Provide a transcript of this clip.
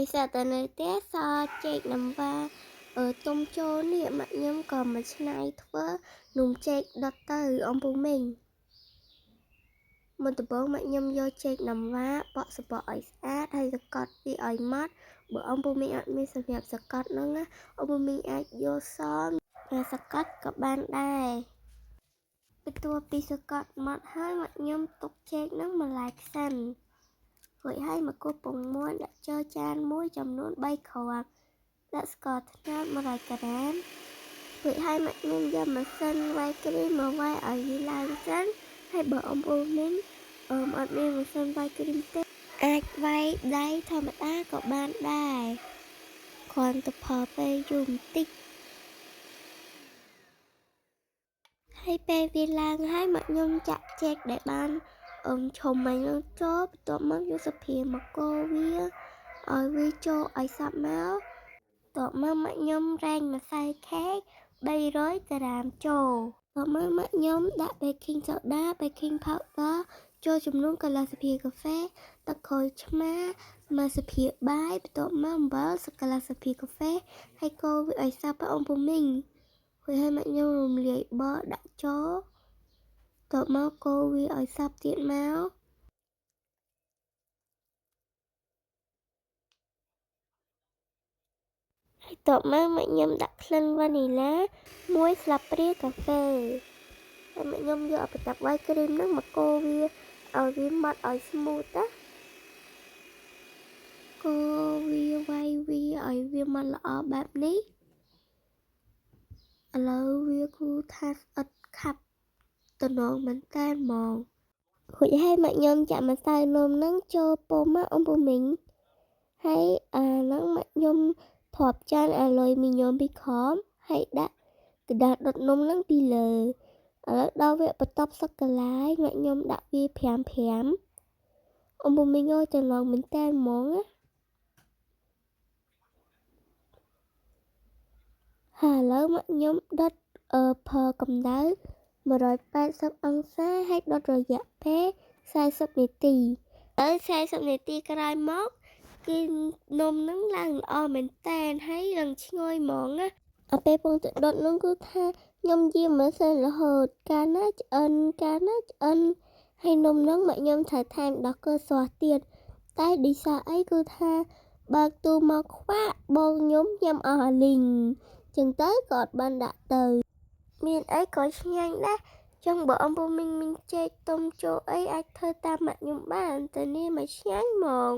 ឯសាតែនៅផ្ទះសចេកណាំវ៉ាទុំចូលនេះម៉ាក់ខ្ញុំក៏មកឆ្នៃធ្វើនំចេកដុតទៅអំពូមីងមុនដំបូងម៉ាក់ខ្ញុំយកចេកណាំវ៉ាបកសំបកឲ្យស្អាតហើយសកត់វាឲ្យម៉ត់បើអំពូមីងអត់មានសម្រាប់សកត់ហ្នឹងណាអំពូមីងអាចយកសមសកត់ក៏បានដែរបន្ទាប់ពីសកត់ម៉ត់ហើយម៉ាក់ខ្ញុំទុកចេកហ្នឹងមួយឡែកសិនរួចហើយមកគោះពងមាន់ដាក់ចូលចានមួយចំនួន3គ្រាប់ដាក់ស្ករត្នោត100ក្រាមរួចហើយម៉ាក់ខ្ញុំយកម៉ាស៊ីនវាយគ្រីមមកវាយឲ្យវាឡើងសិនហើយបើអំពូមីងអត់មានម៉ាស៊ីនវាយគ្រីមទេអាចវាយដៃធម្មតាក៏បានដែរគ្រាន់តែផលពេលយូរបន្តិចហើយពេលវាឡើងហើយម៉ាក់ខ្ញុំចាក់ចេកដែលបានឈុំមិញនោះចូលបន្ទាប់មកយកស្ភាមកកូរវាឲ្យវាចូលឲ្យសព្វមកបន្ទាប់មកម៉ាក់ខ្ញុំរែងម្សៅខេក300ក្រាមចូលបន្ទាប់មកម៉ាក់ខ្ញុំដាក់ baking soda baking powder ចូលចំនួនកន្លះស្លាបព្រាកាហ្វេទឹកក្រូចឆ្មាមួយស្លាបព្រាបាយបន្ទាប់មកអំបិលកន្លះស្លាបព្រាកាហ្វេហើយកូរវាឲ្យសព្វអំពូមីងរួចហើយម៉ាក់ខ្ញុំរំលាយប័រដាក់ចូលបន្ទាប់មកកូរវាឲ្យសព្វទៀតមកហើយបន្ទាប់មកម៉ាក់ខ្ញុំដាក់ក្លិនវ៉ានីឡា1ស្លាបព្រាកាហ្វេហើយម៉ាក់ខ្ញុំយកប្រតាប់វាយគ្រីមហ្នឹងមកកូរវាឲ្យវាម៉ត់ឲ្យស្មូតណាកូរវាវាយវាឲ្យវាម៉ត់ល្អបែបនេះឥឡូវវាគឺថាស្អិតខាប់តំណងមែនតើហ្មងរួចហើយម៉ាក់ខ្ញុំចាក់ម្សៅនំហ្នឹងចូលពុម្ពអំពូមីងហើយហ្នឹងម៉ាក់ខ្ញុំធ្លាប់ចានអាលុយមីញ៉ូមពីក្រោមហើយដាក់กระดาษដុតនំហ្នឹងពីលើឥឡូវដល់វគ្គបន្ទាប់សឹកកលាយម៉ាក់ខ្ញុំដាក់វា5អំពូមីងអើយចំណងមែនតើហ្មងណាហើយឥឡូវម៉ាក់ខ្ញុំដុតប្រើកម្ដៅ180អង្សាហើយដុតរយៈពេល40នាទីហើយ40នាទីក្រោយមកគឺនំហ្នឹងឡើងល្អមែនតើហើយឡើងឈ្ងុយហ្មងណាពេលពងទៅដុតហ្នឹងគឺថាខ្ញុំយាមមើលសិនរហូតកាលណាឆ្អិនហើយនំហ្នឹងម៉ាក់ខ្ញុំត្រូវថែមដោះគោស្រស់ទៀតតែឌីសាអីគឺថាបើកទូមកខ្វាក់បងខ្ញុំញ៉ាំអស់អាលីងចឹងទៅក៏អត់បានដាក់ទៅមានអីក៏ឆ្ងាញ់ដែរចឹងបើអំពូមីងចេកទុំចូលអីអាចធ្វើតាមម៉ាក់ខ្ញុំបានតែនេះមិនឆ្ងាញ់ហ្មង